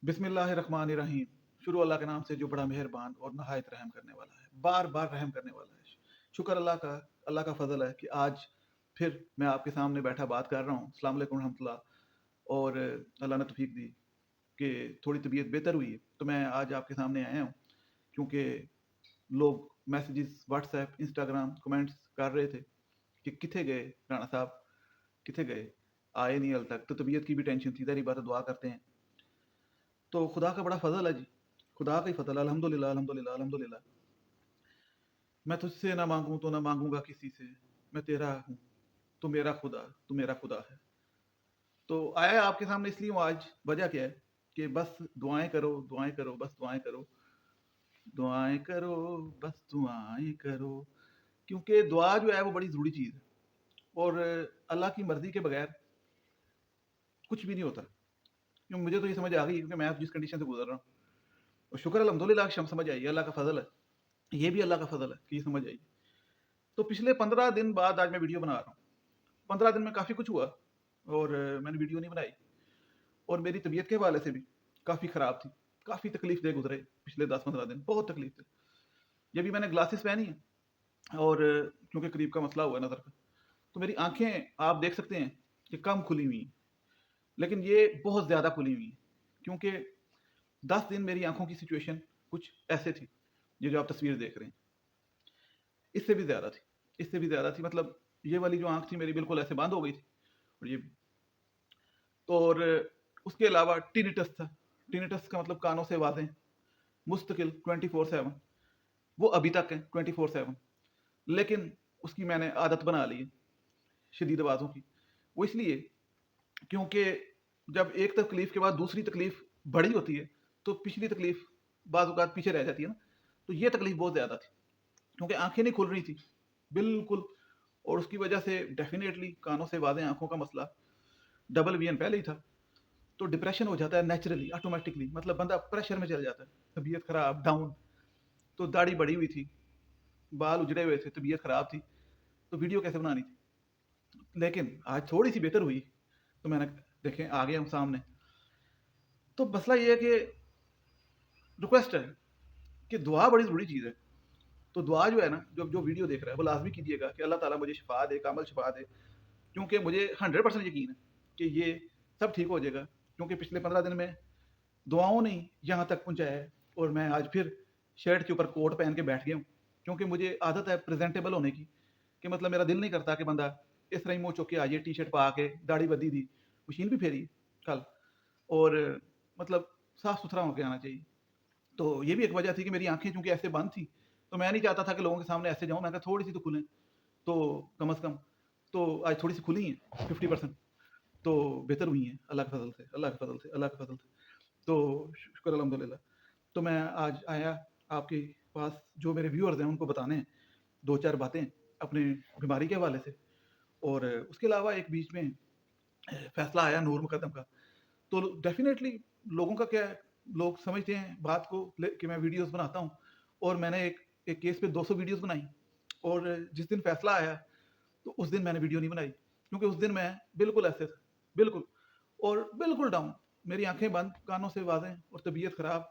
बिस्मिल्लाहिर्रहमानिर्रहीम। शुरू अल्लाह के नाम से जो बड़ा मेहरबान और नहायत रहम करने वाला है, बार बार रहम करने वाला है। शुक्र अल्लाह का फजल है कि आज फिर मैं आपके सामने बैठा बात कर रहा हूँ। अस्सलाम वालेकुम रहमतुल्लाह। और अल्लाह ने तौफीक दी कि थोड़ी तबीयत बेहतर हुई है, तो मैं आज आपके सामने आया हूँ क्योंकि लोग मैसेजेस व्हाट्सएप इंस्टाग्राम कमेंट्स कर रहे थे कि किथे गए राणा साहब, किथे गए, आए नहीं हाल तक। तो तबीयत की भी टेंशन थी, तेरी बात दुआ करते हैं। तो खुदा का बड़ा फजल है जी, खुदा का ही फजल है। अल्हम्दुलिल्लाह अल्हम्दुलिल्लाह अल्हम्दुलिल्लाह। मैं तुझसे ना मांगूं तो ना मांगूंगा किसी से, मैं तेरा हूँ, तू मेरा खुदा है। तो आया आपके सामने इसलिए हूँ आज। वजह क्या है कि बस दुआएं करो, दुआएं करो, बस दुआएं करो, दुआएं करो, बस दुआएं करो। क्योंकि दुआ जो है वो बड़ी ज़रूरी चीज़ है, और अल्लाह की मर्जी के बगैर कुछ भी नहीं होता। क्योंकि मुझे तो ये समझ आ गई, क्योंकि मैं जिस कंडीशन से गुजर रहा हूँ, और शुक्र अल्हम्दुलिल्लाह शम समझ आई, अल्लाह का फजल है। ये भी अल्लाह का फजल है कि ये समझ आई। तो पिछले 15 दिन बाद आज मैं वीडियो बना रहा हूँ। 15 दिन में काफ़ी कुछ हुआ, और मैंने वीडियो नहीं बनाई। और मेरी तबीयत के हवाले से भी काफ़ी ख़राब थी, काफ़ी तकलीफ दे गुजरे पिछले 10-15 दिन, बहुत तकलीफ थे। ये भी मैंने ग्लासेस पहनी है, और क्योंकि करीब का मसला हुआ है नज़र का, तो मेरी आंखें आप देख सकते हैं कि कम खुली हुई हैं, लेकिन ये बहुत ज़्यादा खुली हुई हैं। क्योंकि 10 दिन मेरी आंखों की सिचुएशन कुछ ऐसे थी, ये जो आप तस्वीर देख रहे हैं, इससे भी ज़्यादा थी, इससे भी ज़्यादा थी। मतलब ये वाली जो आंख थी मेरी बिल्कुल ऐसे बंद हो गई थी, और ये भी। तो और उसके अलावा टिनिटस था। टिनिटस का मतलब कानों से आवाज़ें मुस्तकिल 24/7, वो अभी तक है 24/7। लेकिन उसकी मैंने आदत बना ली है, शदीद आवाज़ों की। वो इसलिए क्योंकि जब एक तकलीफ के बाद दूसरी तकलीफ बड़ी होती है, तो पिछली तकलीफ बाज़ औक़ात पीछे रह जाती है ना। तो ये तकलीफ बहुत ज़्यादा थी, क्योंकि आंखें नहीं खुल रही थी बिल्कुल, और उसकी वजह से डेफिनेटली कानों से आवाज़ें, आंखों का मसला, डबल विजन पहले ही था। तो डिप्रेशन हो जाता है नेचुरली, ऑटोमेटिकली। मतलब बंदा प्रेशर में चल जाता है, तबीयत खराब, डाउन। तो दाढ़ी बढ़ी हुई थी, बाल उजड़े हुए थे, तबीयत खराब थी, तो वीडियो कैसे बनानी थी। लेकिन आज थोड़ी सी बेहतर हुई, तो मैंने देखें आ गया हूँ सामने। तो मसला ये है कि रिक्वेस्ट है कि दुआ बड़ी ज़रूरी चीज़ है। तो दुआ जो है ना, जो जो वीडियो देख रहा है वो लाजमी कीजिएगा कि अल्लाह ताला मुझे शिफा दे, कामल शिफा दे। क्योंकि मुझे 100% यकीन है कि ये सब ठीक हो जाएगा, क्योंकि पिछले 15 दिन में दुआओं ने यहाँ तक पहुँचाया है। और मैं आज फिर शर्ट के ऊपर कोट पहन के बैठ गया हूँ, क्योंकि मुझे आदत है प्रेजेंटेबल होने की। कि मतलब मेरा दिल नहीं करता कि बंदा इस तरह ही मुँह चुक के आ जाए, टी शर्ट पा के, दाढ़ी बद्धी थी, मशीन भी फेरी कल, और मतलब साफ सुथरा होकर आना चाहिए। तो ये भी एक वजह थी कि मेरी आंखें चूंकि ऐसे बंद थी, तो मैं नहीं चाहता था कि लोगों के सामने ऐसे जाऊं। मैं कहा थोड़ी सी तो खुलें, तो कम अज़ कम। तो आज थोड़ी सी खुली हैं 50%, तो बेहतर हुई हैं अल्लाह के फजल से, अल्लाह के फजल से, अल्लाह के फजल से। तो शुक्र अल्हम्दुलिल्लाह। तो मैं आज आया आपके पास, जो मेरे व्यूअर्स हैं उनको बताने हैं दो चार बातें अपने बीमारी के हवाले से। और उसके अलावा एक बीच में फैसला आया नूर मुकदम का। तो डेफिनेटली लोगों का क्या है, लोग समझते हैं बात को कि मैं वीडियोस बनाता हूँ, और मैंने एक केस पे 200 वीडियोस बनाई। और जिस दिन फैसला आया, तो उस दिन मैंने वीडियो नहीं बनाई, क्योंकि उस दिन मैं बिल्कुल ऐसे था, बिल्कुल, और बिल्कुल डाउन, मेरी आंखें बंद, कानों से आवाज़ें, और तबीयत ख़राब।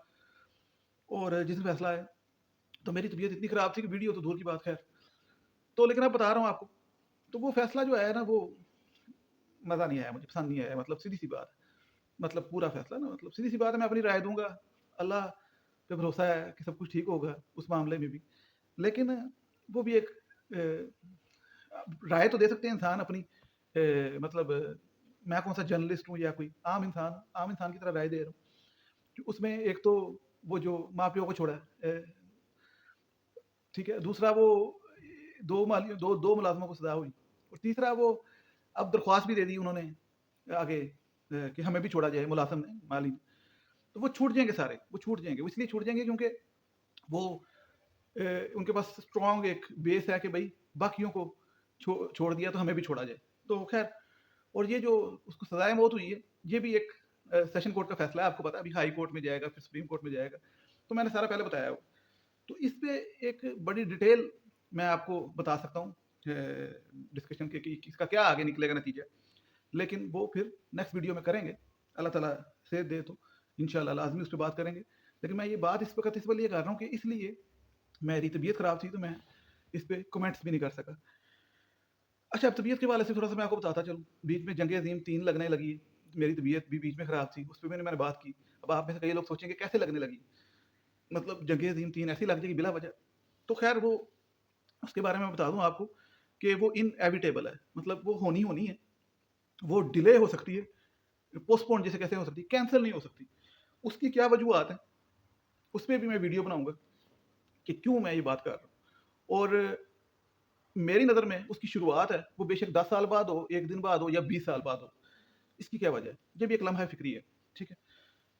और जिस दिन फैसला आया, तो मेरी तबीयत इतनी ख़राब थी कि वीडियो तो दूर की बात, खैर। तो लेकिन अब बता रहा हूँ आपको, तो वो फैसला जो आया ना, वो मज़ा नहीं आया, मुझे पसंद नहीं आया। मतलब सीधी सी बात है, मतलब पूरा फैसला ना, मतलब सीधी सी बात है, मैं अपनी राय दूंगा, अल्लाह पे भरोसा है कि सब कुछ ठीक होगा उस मामले में भी। लेकिन वो भी एक राय तो दे सकते हैं इंसान अपनी, मतलब मैं कौन सा जर्नलिस्ट हूँ या कोई आम इंसान की तरह राय दे रहा हूँ। उसमें एक तो वो जो माँ प्यो को छोड़ा है, ठीक है, दूसरा वो दो मुलाजमों को सजा हुई, और तीसरा वो अब दरख्वास्त भी दे दी उन्होंने आगे, कि हमें भी छोड़ा जाए, मुलाजम ने, माली ने। तो वो छूट जाएंगे सारे, वो छूट जाएंगे, वो इसलिए छूट जाएंगे क्योंकि वो उनके पास स्ट्रॉन्ग एक बेस है कि भाई बाकियों को छोड़ दिया तो हमें भी छोड़ा जाए। तो खैर, और ये जो उसको सजाए मौत हुई है, ये भी एक सेशन कोर्ट का फैसला है, आपको पता है, अभी हाई कोर्ट में जाएगा, फिर सुप्रीम कोर्ट में जाएगा। तो मैंने सारा पहले बताया वो। तो इस पे एक बड़ी डिटेल मैं आपको बता सकता हूँ डिस्कशन के, कि इसका क्या आगे निकलेगा नतीजा। लेकिन वो फिर नेक्स्ट वीडियो में करेंगे, अल्लाह ताला सेहत दे तो। इंशाल्लाह लाजमी उस पर बात करेंगे। लेकिन मैं ये बात इस वक्त इस लिए कर रहा हूँ कि इसलिए मेरी तबीयत ख़राब थी तो मैं इस पर कमेंट्स भी नहीं कर सका। अच्छा, अब तबीयत के हवाले से थोड़ा सा मैं आपको बताता चलूँ। बीच में जंग अज़ीम 3 लगने लगी, मेरी तबीयत भी बीच में ख़राब थी, उस पे मैंने बात की। अब आप में से कई लोग सोचेंगे कैसे लगने लगी, मतलब जंग अज़ीम 3 ऐसी लग जाएगी बिला वजह। तो खैर वो उसके बारे में बता दूं आपको कि वो इनएविटेबल है, मतलब वो होनी होनी है, वो डिले हो सकती है, पोस्टपोन जैसे कैसे हो सकती है, कैंसिल नहीं हो सकती। उसकी क्या वजूहत है, उस पर भी मैं वीडियो बनाऊंगा कि क्यों मैं ये बात कर रहा हूँ। और मेरी नज़र में उसकी शुरुआत है, वो बेशक 10 साल बाद हो, 1 दिन बाद हो या 20 साल बाद हो, इसकी क्या वजह है। ये भी एक लम्हा फिक्री है, ठीक है,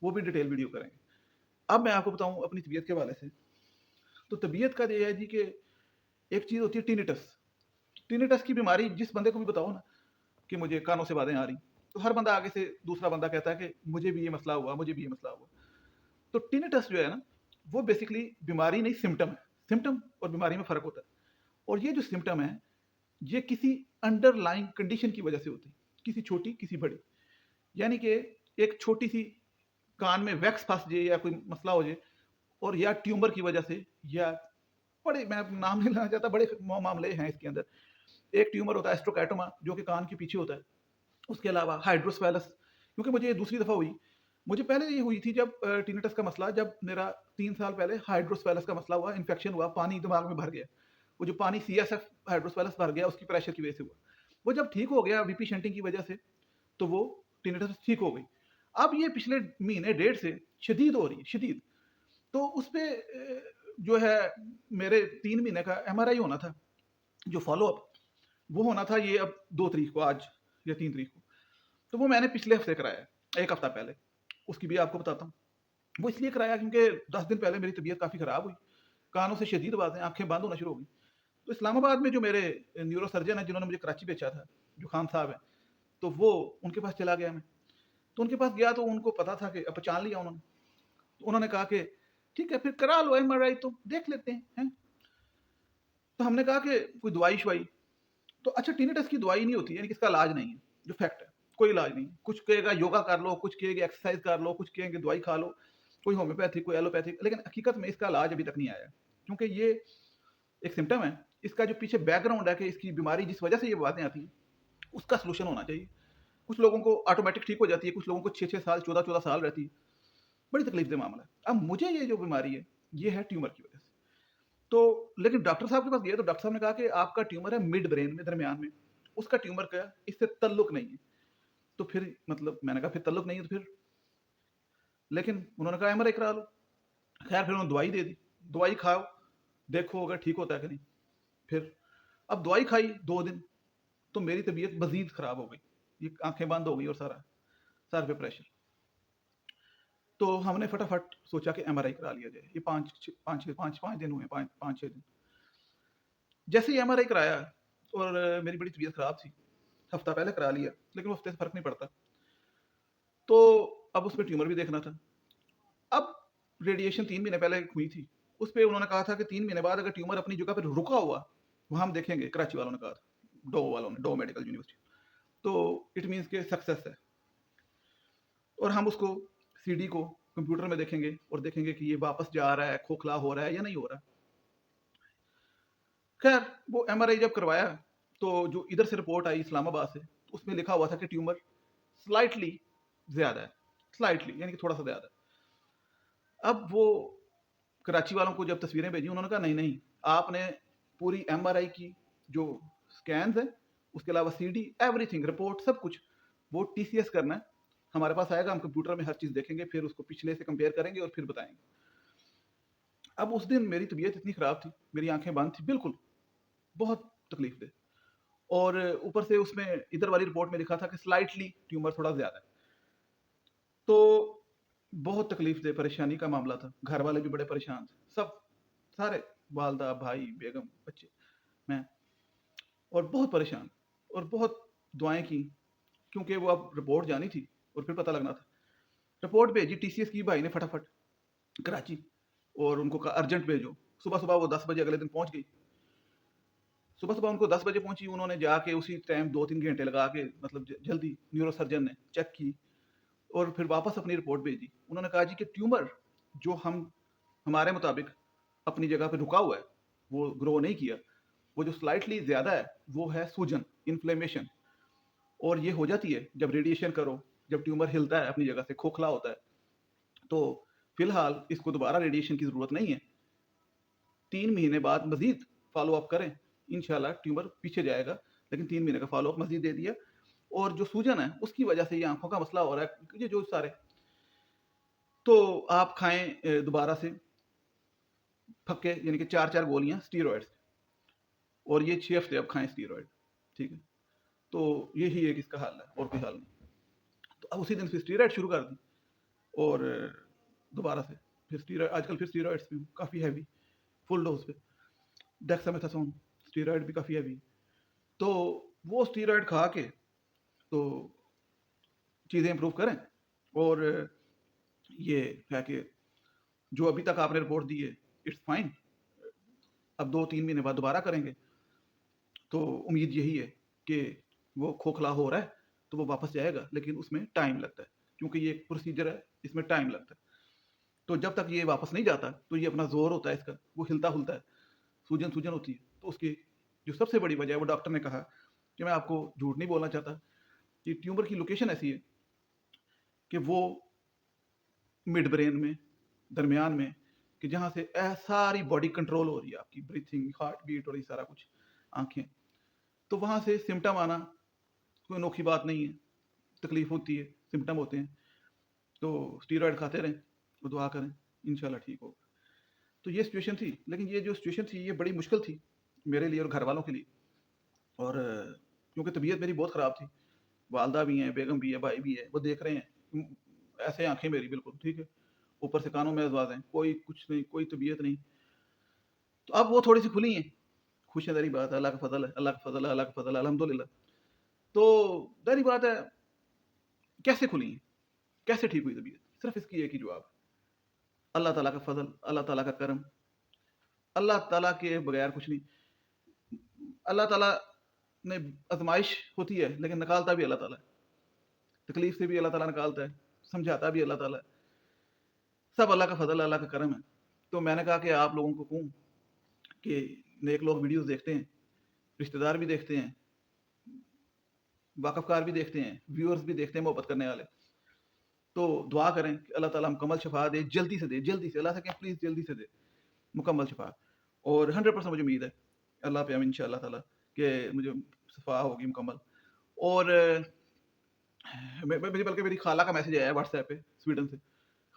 वो भी डिटेल वीडियो करेंगे। अब मैं आपको बताऊं अपनी तबीयत के हवाले से। तो तबीयत का ये है जी कि एक चीज़ होती है टिनिटस। टिनिटस की बीमारी जिस बंदे को भी बताओ ना कि मुझे कानों से आवाज़ें आ रही, तो हर बंदा आगे से दूसरा बंदा कहता है कि मुझे भी ये मसला हुआ, मुझे भी ये मसला हुआ। तो टिनिटस जो है ना, वो बेसिकली बीमारी नहीं, सिम्टम है। सिम्टम और बीमारी में फ़र्क होता है। और ये जो सिम्टम है, ये किसी अंडरलाइंग कंडीशन की वजह से होती है, किसी छोटी किसी बड़ी। यानी कि एक छोटी सी कान में वैक्स फंस जाए या कोई मसला हो जाए, और या ट्यूमर की वजह से, या बड़े, मैं नाम नहीं लेना चाहता, बड़े मामले हैं इसके अंदर। एक ट्यूमर होता है एस्ट्रोकैटोमा, जो कि कान के पीछे होता है। उसके अलावा हाइड्रोसफेलस, क्योंकि मुझे ये दूसरी दफ़ा हुई। मुझे पहले ये हुई थी जब टिनिटस का मसला, जब मेरा 3 साल पहले हाइड्रोसफेलस का मसला हुआ, इन्फेक्शन हुआ, पानी दिमाग में भर गया। वो जो पानी CSF हाइड्रोसफेलस भर गया, उसकी प्रेशर की वजह से हुआ। वो जब ठीक हो गया वीपी शंटिंग की वजह से, तो वो टिनिटस ठीक हो गई। अब ये पिछले महीने डेढ़ से शदीद हो रही है, शदीद। तो उस पर जो है मेरे 3 महीने का MRI होना था, जो फॉलोअप वो होना था, ये अब 2 तारीख को, आज या 3 तारीख को। तो वो मैंने पिछले हफ्ते कराया, 1 हफ्ता पहले। उसकी भी आपको बताता हूँ। वो इसलिए कराया क्योंकि 10 दिन पहले मेरी तबीयत काफ़ी ख़राब हुई, कानों से शदीद आवाज़ें, आंखें बंद होना शुरू हो गई। तो इस्लामाबाद में जो मेरे न्यूरो सर्जन हैं, जिन्होंने मुझे कराची भेजा था, जो खान साहब हैं, तो वो उनके पास चला गया मैं। तो उनके पास गया तो उनको पता था कि पहचान लिया उन्होंने। तो उन्होंने कहा कि ठीक है, फिर करा लो MRI, तो देख लेते हैं। तो हमने कहा कि कोई दवाई शवाई, तो अच्छा, टिनिटस की दवाई नहीं होती, यानी कि इसका इलाज नहीं है, जो फैक्ट है, कोई इलाज नहीं। कुछ कहेगा योगा कर लो, कुछ कहेगा एक्सरसाइज कर लो, कुछ कहेंगे दवाई खा लो, कोई होम्योपैथिक, कोई एलोपैथिक, लेकिन हकीकत में इसका इलाज अभी तक नहीं आया, क्योंकि ये एक सिम्टम है। इसका जो पीछे बैकग्राउंड है कि इसकी बीमारी जिस वजह से ये बातें आती हैं, उसका सोल्यूशन होना चाहिए। कुछ लोगों को ऑटोमेटिक ठीक हो जाती है, कुछ लोगों को 6-6 साल, 14-14 साल रहती है। बड़ी तकलीफ दे मामला है। अब मुझे ये जो बीमारी है, ये है ट्यूमर की वजह से। तो लेकिन डॉक्टर साहब के पास गए तो डॉक्टर साहब ने कहा कि आपका ट्यूमर है मिड ब्रेन में, दरमियान में, उसका ट्यूमर का इससे तल्लुक नहीं है। तो फिर मतलब मैंने कहा फिर तल्लुक नहीं है तो फिर, लेकिन उन्होंने कहा MRI करा लो। खैर फिर उन्होंने दवाई दे दी, दवाई खाओ, देखो अगर ठीक होता है कि नहीं। फिर अब दवाई खाई 2 दिन, तो मेरी तबीयत मजीद खराब हो गई, ये आंखें बंद हो गई और सारा सर पे प्रेशर। तो हमने फटाफट सोचा कि MRI करा लिया जाए। ये 5 दिन हुए, 5-6 दिन। जैसे ही MRI कराया, और मेरी बड़ी तबीयत खराब थी, हफ्ता पहले करा लिया, लेकिन हफ्ते से फर्क नहीं पड़ता। तो अब उसमें ट्यूमर भी देखना था। अब रेडिएशन 3 महीने पहले हुई थी, उस पे उन्होंने कहा था कि 3 महीने बाद अगर ट्यूमर अपनी जगह पर रुका हुआ, वहाँ हम देखेंगे, कराची वालों ने कहा था, डो वालों ने, डो मेडिकल यूनिवर्सिटी। तो इट मीन्स के सक्सेस है, और हम उसको CD को कंप्यूटर में देखेंगे और देखेंगे कि ये वापस जा रहा है, खोखला हो रहा है या नहीं हो रहा। खैर वो MRI जब करवाया, तो जो इधर से रिपोर्ट आई इस्लामाबाद से, उसमें लिखा हुआ था कि ट्यूमर स्लाइटली ज़्यादा है, स्लाइटली यानी कि थोड़ा सा ज़्यादा है। अब वो कराची वालों को जब तस्वीरें भेजी, उन्होंने कहा नहीं नहीं, आपने पूरी MRI की जो स्कैन्स है, उसके अलावा CD, एवरीथिंग, रिपोर्ट, सब कुछ, वो TCS करना है। हमारे पास आएगा, हम कंप्यूटर में हर चीज़ देखेंगे, फिर उसको पिछले से कंपेयर करेंगे और फिर बताएंगे। अब उस दिन मेरी तबीयत इतनी ख़राब थी, मेरी आंखें बंद थी बिल्कुल, बहुत तकलीफ दे। और ऊपर से उसमें इधर वाली रिपोर्ट में लिखा था कि स्लाइटली ट्यूमर थोड़ा ज़्यादा है। तो बहुत तकलीफ दे, परेशानी का मामला था। घर वाले भी बड़े परेशान थे, सब, सारे, वालदा, भाई, बेगम, बच्चे, मैं, और बहुत परेशान, और बहुत दुआएं की, क्योंकि वो अब रिपोर्ट जानी थी और फिर पता लगना था। रिपोर्ट भेजी TCS की भाई ने फटाफट कराची, और उनको कहा अर्जेंट भेजो। सुबह सुबह वो 10 बजे अगले दिन पहुंच गई। सुबह सुबह उनको 10 बजे पहुंची, उन्होंने जाके उसी टाइम 2-3 घंटे लगा के, मतलब जल्दी न्यूरो सर्जन ने चेक की, اور پھر واپس اپنی رپورٹ بھیجی. انہوں نے کہا جی کہ ٹیومر جو ہمارے مطابق اپنی جگہ پہ رکا ہوا ہے, وہ گرو نہیں کیا, وہ جو سلائٹلی زیادہ ہے وہ ہے سوجن, انفلیمیشن, اور یہ ہو جاتی ہے جب ریڈیشن کرو, جب ٹیومر ہلتا ہے اپنی جگہ سے, کھوکھلا ہوتا ہے. تو فی الحال اس کو دوبارہ ریڈیشن کی ضرورت نہیں ہے, 3 مہینے بعد مزید فالو اپ کریں, انشاءاللہ ٹیومر پیچھے جائے گا, لیکن 3 مہینے کا فالو اپ مزید دے دیا. اور جو سوجن ہے اس کی وجہ سے یہ آنکھوں کا مسئلہ ہو رہا ہے, یہ جو سارے, تو آپ کھائیں دوبارہ سے پھکے, یعنی کہ 4 گولیاں اسٹیرائڈ, اور یہ 6 ہفتے اب کھائیں اسٹیرائڈ, ٹھیک ہے. تو یہی ایک اس کا حل ہے, اور کوئی حل نہیں. تو اب اسی دن سے اسٹیرائڈ شروع کر دی, اور دوبارہ سے پھر اسٹیرائڈ, آج کل پھر اسٹیرائڈس بھی کافی ہیوی, فل ڈوز پہ, ڈیکسامیتھاسون اسٹیرائڈ بھی کافی ہیوی. تو وہ اسٹیرائڈ کھا کے تو چیزیں امپروو کریں, اور یہ ہے کہ جو ابھی تک آپ نے رپورٹ دی ہے اٹس فائن, اب 2-3 مہینے بعد دوبارہ کریں گے. تو امید یہی ہے کہ وہ کھوکھلا ہو رہا ہے تو وہ واپس جائے گا, لیکن اس میں ٹائم لگتا ہے, کیونکہ یہ ایک پروسیجر ہے, اس میں ٹائم لگتا ہے. تو جب تک یہ واپس نہیں جاتا تو یہ اپنا زور ہوتا ہے اس کا, وہ ہلتا ہلتا ہے, سوجن ہوتی ہے. تو اس کی جو سب سے بڑی وجہ ہے, وہ ڈاکٹر نے کہا کہ میں آپ کو جھوٹ نہیں بولنا چاہتا, کہ ٹیومر کی لوکیشن ایسی ہے کہ وہ مڈ برین میں, درمیان میں, کہ جہاں سے ساری باڈی کنٹرول ہو رہی ہے, آپ کی بریتھنگ, ہارٹ بیٹ اور یہ سارا کچھ, آنکھیں. تو وہاں سے سمٹم آنا کوئی انوکھی بات نہیں ہے, تکلیف ہوتی ہے, سمٹم ہوتے ہیں. تو اسٹیرائڈ کھاتے رہیں, وہ دعا کریں, انشاءاللہ ٹھیک ہوگا. تو یہ سچویشن تھی, لیکن یہ جو سچویشن تھی یہ بڑی مشکل تھی میرے لیے اور گھر والوں کے لیے. اور کیونکہ طبیعت میری بہت خراب تھی, والدہ بھی ہیں, بیگم بھی ہے, بھائی بھی ہے, وہ دیکھ رہے ہیں, ایسے آنکھیں میری بالکل ٹھیک ہے, اوپر سے کانوں میں ازواز ہیں, کوئی کچھ نہیں, کوئی طبیعت نہیں. تو اب وہ تھوڑی سی کھلی ہیں, خوش نظری بات ہے, اللہ کا فضل ہے, اللہ کا فضل ہے, اللہ کا فضل ہے, الحمدللہ. تو ظاہری بات ہے, کیسے کھلی ہیں, کیسے ٹھیک ہوئی طبیعت, صرف اس کی ایک ہی جواب, اللہ تعالیٰ کا فضل, اللہ تعالیٰ کا کرم, اللہ تعالیٰ کے بغیر کچھ نہیں. اللہ تعالیٰ نے آزمائش ہوتی ہے لیکن نکالتا بھی اللہ تعالیٰ ہے, تکلیف سے بھی اللہ تعالیٰ نکالتا ہے, سمجھاتا بھی اللہ تعالیٰ ہے. سب اللہ کا فضل, اللہ کا کرم ہے. تو میں نے کہا کہ آپ لوگوں کو کہوں کہ نیک لوگ ویڈیوز دیکھتے ہیں, رشتہ دار بھی دیکھتے ہیں, واقف کار بھی دیکھتے ہیں, ویورز بھی دیکھتے ہیں, محبت کرنے والے. تو دعا کریں کہ اللہ تعالیٰ مکمل شفا دے, جلدی سے دے, جلدی سے, اللہ سے کہیں پلیز جلدی سے دے مکمل شفا. اور 100% مجھے امید ہے اللہ پہ, ان شاء اللہ تعالیٰ, کہ مجھے شفا ہوگی مکمل. اور مجھے بلکہ میری خالہ کا میسج آیا ہے واٹس ایپ پہ سویڈن سے.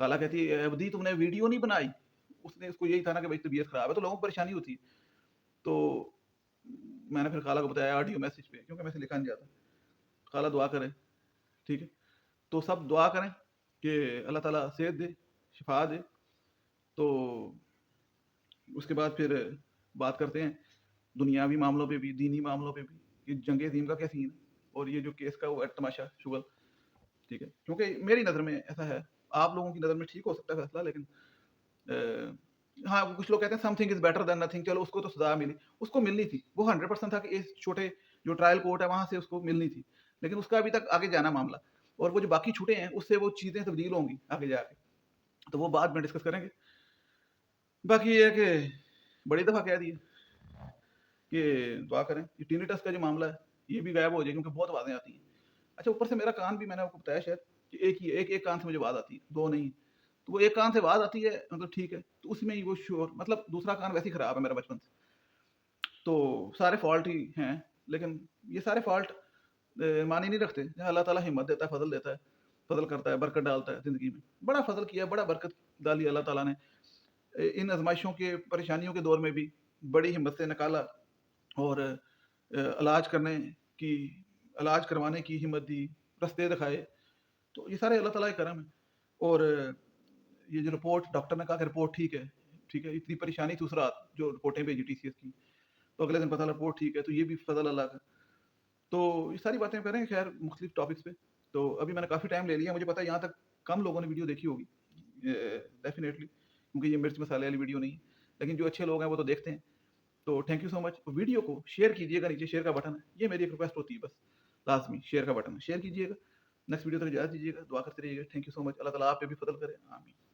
خالہ کہتی ہے ابدی تم نے ویڈیو نہیں بنائی, اس کو یہی تھا نا کہ بھائی طبیعت خراب ہے تو لوگوں کو پریشانی ہوتی ہے. تو میں نے پھر خالہ کو بتایا آڈیو میسج پہ, کیونکہ میں سے لکھا نہیں جاتا. خالہ دعا کرے, ٹھیک ہے. تو سب دعا کریں کہ اللہ تعالیٰ صحت دے, شفا دے. تو اس کے بعد پھر بات کرتے ہیں دنیاوی معاملوں پہ بھی, دینی معاملوں پہ بھی, کہ جنگ عظیم کا کیا سین ہے, اور یہ جو کیس کا وہ تماشا شغل, ٹھیک ہے. کیونکہ میری نظر میں ایسا ہے, آپ لوگوں کی نظر میں ٹھیک ہو سکتا ہے فیصلہ, لیکن ہاں کچھ لوگ کہتے ہیں some thing is better than nothing. چلو اس کو تو سزا ملی, اس کو ملنی تھی, وہ 100% تھا کہ اس چھوٹے جو ٹرائل کورٹ ہے وہاں سے اس کو ملنی تھی, لیکن اس کا ابھی تک آگے جانا معاملہ, اور وہ جو باقی چھوٹے ہیں اس سے وہ چیزیں تبدیل ہوں گی آگے جا کے, تو وہ بعد میں ڈسکس کریں گے. باقی یہ ہے کہ بڑی دفعہ کہہ دیے کہ دعا کریں, یہ ٹینیٹس کا جو معاملہ ہے یہ بھی غائب ہو جائے, کیونکہ بہت آوازیں آتی ہیں. اچھا اوپر سے میرا کان بھی, میں نے آپ کو بتایا شاید کہ ایک کان سے مجھے آواز آتی ہے, 2 نہیں. تو وہ ایک کان سے آواز آتی ہے, مطلب ٹھیک ہے, تو اس میں ہی وہ شور, مطلب دوسرا کان ویسے ہی خراب ہے میرا بچپن سے. تو سارے فالٹ ہی ہیں, لیکن یہ سارے فالٹ معنی نہیں رکھتے. اللہ تعالیٰ ہمت دیتا ہے, فضل دیتا ہے, فضل کرتا ہے, برکت ڈالتا ہے زندگی میں. بڑا فضل کیا, بڑا برکت ڈالی اللہ تعالیٰ نے. ان آزمائشوں کے, پریشانیوں کے دور میں بھی بڑی ہمت سے نکالا, اور علاج کروانے کی ہمت دی, رستے دکھائے. تو یہ سارے اللہ تعالیٰ کے کرم ہے. اور یہ جو رپورٹ ڈاکٹر نے کہا کہ رپورٹ ٹھیک ہے, ٹھیک ہے, اتنی پریشانی تھی اس رات جو رپورٹیں بھیجی ٹی سی ایس کی, تو اگلے دن پتہ رپورٹ ٹھیک ہے, تو یہ بھی فضل اللہ کا. تو یہ ساری باتیں کریں خیر مختلف ٹاپکس پہ. تو ابھی میں نے کافی ٹائم لے لیا, مجھے پتا ہے یہاں تک کم لوگوں نے ویڈیو دیکھی ہوگی ڈیفینیٹلی, کیونکہ یہ مرچ مسالے والی ویڈیو نہیں ہے, لیکن جو اچھے لوگ ہیں وہ تو دیکھتے ہیں. تو thank you so much. Video کو شیئر کیجیے گا, نیچے شیئر کا بٹن ہے, یہ میری ایک ریکویسٹ ہوتی ہے بس, لازمی شیئر کا بٹن ہے, شیئر کیجیے گا. نیکسٹ ویڈیو تک اجازت دیجیے گا, دعا کرتے رہیے گا. تھینک یو سو مچ. اللہ تعالیٰ آپ پہ بھی فضل کرے. آمین.